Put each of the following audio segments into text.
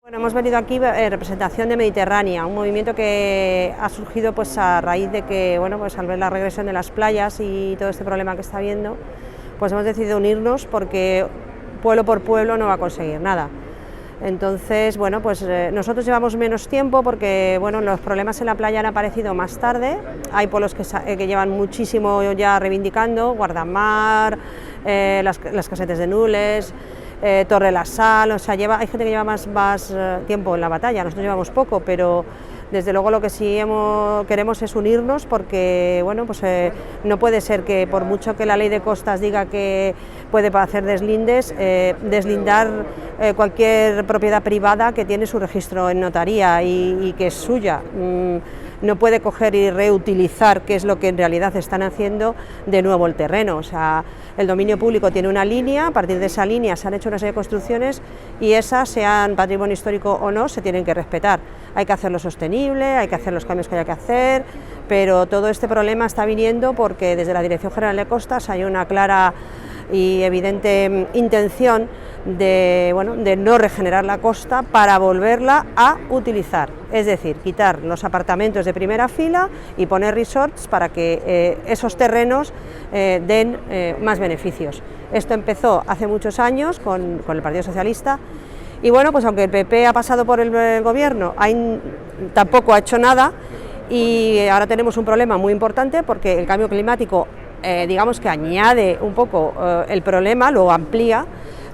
Bueno, hemos venido aquí en representación de Mediterránea, un movimiento que ha surgido pues a raíz de que, bueno, pues al ver la regresión de las playas y todo este problema que está habiendo, pues hemos decidido unirnos porque pueblo por pueblo no va a conseguir nada. Entonces, bueno, pues nosotros llevamos menos tiempo porque, bueno, los problemas en la playa han aparecido más tarde. Hay pueblos que llevan muchísimo ya reivindicando, Guardamar, las casetes de Nules, Torre la Sal, o sea, hay gente que lleva más tiempo en la batalla. Nosotros llevamos poco, pero desde luego lo que sí queremos es unirnos porque, bueno, pues no puede ser que por mucho que la ley de costas diga que puede hacer deslindes, deslindar cualquier propiedad privada que tiene su registro en notaría y que es suya. No puede coger y reutilizar, que es lo que en realidad están haciendo, de nuevo el terreno. O sea, el dominio público tiene una línea, a partir de esa línea se han hecho una serie de construcciones y esas, sean patrimonio histórico o no, se tienen que respetar. Hay que hacerlo sostenible, hay que hacer los cambios que haya que hacer, pero todo este problema está viniendo porque desde la Dirección General de Costas hay una clara y evidente intención de no regenerar la costa para volverla a utilizar, es decir, quitar los apartamentos de primera fila y poner resorts para que esos terrenos den más beneficios. Esto empezó hace muchos años con el Partido Socialista y bueno, pues aunque el PP ha pasado por el gobierno, tampoco ha hecho nada y ahora tenemos un problema muy importante porque el cambio climático digamos que añade un poco el problema, lo amplía,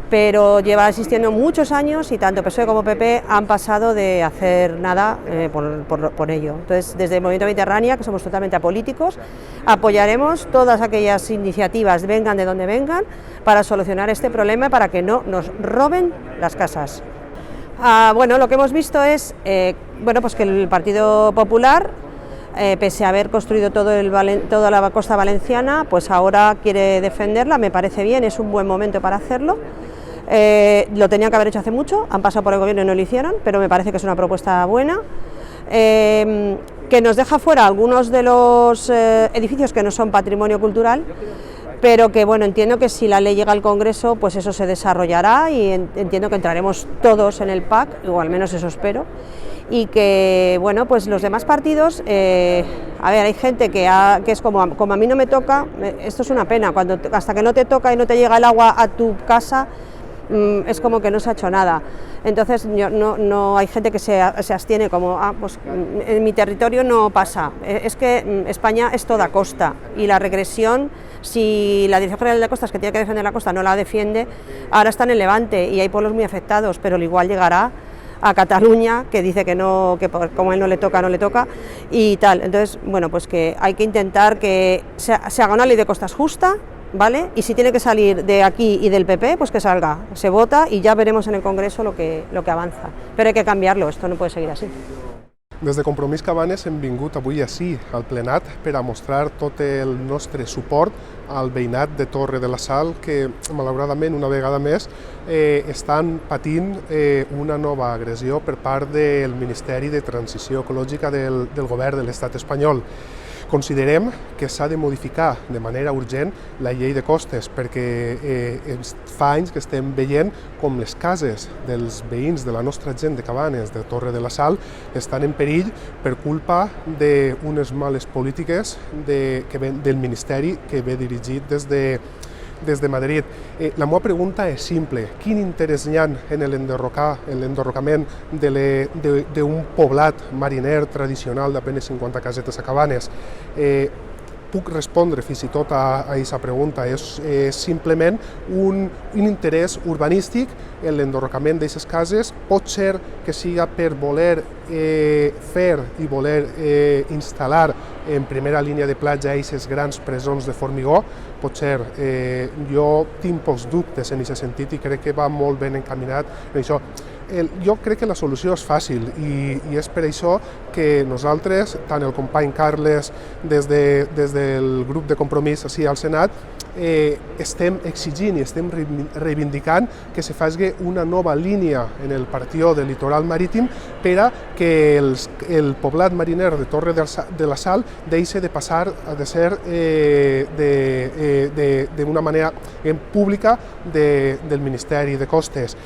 pero lleva existiendo muchos años y tanto PSOE como PP han pasado de hacer nada por ello. Entonces, desde el Movimiento Mediterránea, que somos totalmente apolíticos, apoyaremos todas aquellas iniciativas, vengan de donde vengan, para solucionar este problema, para que no nos roben las casas. Bueno, lo que hemos visto es pues que el Partido Popular, pese a haber construido toda la costa valenciana, pues ahora quiere defenderla. Me parece bien, es un buen momento para hacerlo. Lo tenían que haber hecho hace mucho, han pasado por el gobierno y no lo hicieron, pero me parece que es una propuesta buena, que nos deja fuera algunos de los edificios que no son patrimonio cultural, pero que bueno, entiendo que si la ley llega al Congreso, pues eso se desarrollará y entiendo que entraremos todos en el PAC, o al menos eso espero, y que bueno, pues los demás partidos, a ver, hay gente que es como a mí no me toca, esto es una pena, hasta que no te toca y no te llega el agua a tu casa, es como que no se ha hecho nada. Entonces no hay gente que se abstiene como, pues en mi territorio no pasa. Es que España es toda costa y la regresión, si la Dirección General de Costas, que tiene que defender la costa, no la defiende, ahora está en el Levante y hay pueblos muy afectados, pero igual llegará a Cataluña, que dice que no, que como a él no le toca y tal. Entonces, bueno, pues que hay que intentar que se haga una ley de costas justa, ¿vale? Y si tiene que salir de aquí y del PP, pues que salga, se vota y ya veremos en el Congreso lo que avanza. Pero hay que cambiarlo, esto no puede seguir así. Des de Compromís Cabanes hem vingut avui ací al plenat per a mostrar tot el nostre suport al veïnat de Torre de la Sal que malauradament una vegada més estan patint una nova agressió per part del Ministeri de Transició Ecològica del Govern de l'Estat espanyol. Considerem que s'ha de modificar de manera urgent la llei de costes perquè fa anys que estem veient com les cases dels veïns de la nostra gent de Cabanes, de Torre de la Sal, estan en perill per culpa d'unes males polítiques del Ministeri que ve dirigit des de Madrid. La meva pregunta és simple. Quin interès hi ha en l'enderrocament d'un poblat mariner tradicional d'apenas 50 casetes a Cabanes? Puc respondre fins i tot a aquesta pregunta. És simplement un interès urbanístic en l'enderrocament d'aquestes cases. Pot ser que siga per voler fer i voler instal·lar en primera línia de platja aquestes grans presons de formigó. Pot ser, jo tinc pocs dubtes en aquest sentit i crec que va molt ben encaminat en això. Jo crec que la solució és fàcil i és per això que nosaltres, tant el company Carles des del grup de Compromís ací al Senat, estem exigint i estem reivindicant que se faci una nova línia en el partió del litoral marítim per a que el poblat mariner de Torre de la Sal deixi de passar a de ser d'una manera pública del Ministeri de Costes.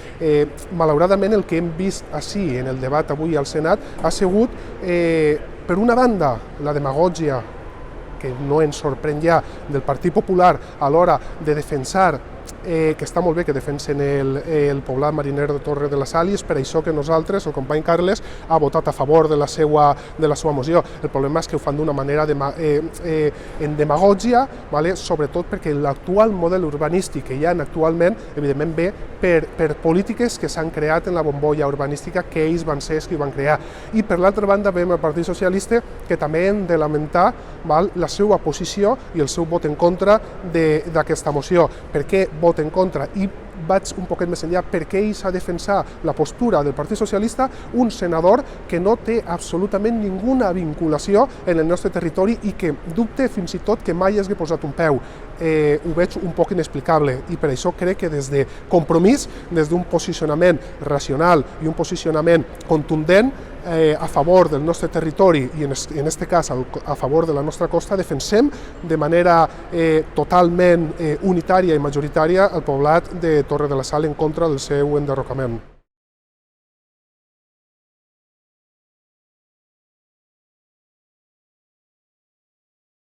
Malauradament, el que hem vist així en el debat avui al Senat ha sigut, per una banda, la demagògia que no ens sorprèn ja del Partit Popular a l'hora de defensar, que està molt bé que defensen el poblat mariner de Torre de la Sal, i és per això que nosaltres, el company Carles, ha votat a favor de la seva moció. El problema és que ho fan d'una manera en demagògia, sobretot perquè l'actual model urbanístic que hi ha actualment, evidentment ve per polítiques que s'han creat en la bombolla urbanística que ells van ser els que van crear. I per l'altra banda veiem el Partit Socialista, que també hem de lamentar la seva posició i el seu vot en contra d'aquesta moció. Per què vot en contra? I vaig un poquet més enllà, perquè ells ha defensat la postura del Partit Socialista, un senador que no té absolutament ninguna vinculació en el nostre territori i que dubte fins i tot que mai hagi posat un peu. Ho veig un poc inexplicable, i per això crec que des de Compromís, des d'un posicionament racional i un posicionament contundent a favor del nostre territori i en aquest cas a favor de la nostra costa, defensem de manera totalment unitària i majoritària el poblat de Torre de la Sal en contra del seu enderrocament.